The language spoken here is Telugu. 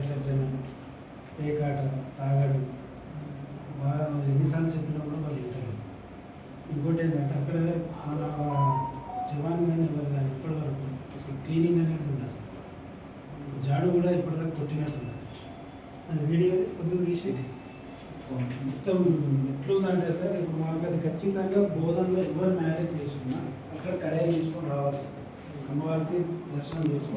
సజ్జన పేకాట తాగడం బాగా ఎన్నిసార్లు చెప్పినా కూడా వాళ్ళు వింటారు. ఇంకోటి ఏంటంటే అక్కడ మన జవాన్ కానీ ఎవరు కానీ ఇప్పటివరకు అసలు క్లీనింగ్ అనేది ఉండదు. అసలు జాడు కూడా ఇప్పటిదాకా కొట్టినట్టుంది. అది వీడియో కొద్దిగా తీసి మొత్తం ఎట్లుందంటే సార్ ఇప్పుడు మాకు అది ఖచ్చితంగా బోధనలో ఎవరు మ్యారేజ్ చేసుకున్నా అక్కడ కడాయి తీసుకొని రావాల్సింది. అమ్మవారికి దర్శనం చేసుకోవాలి.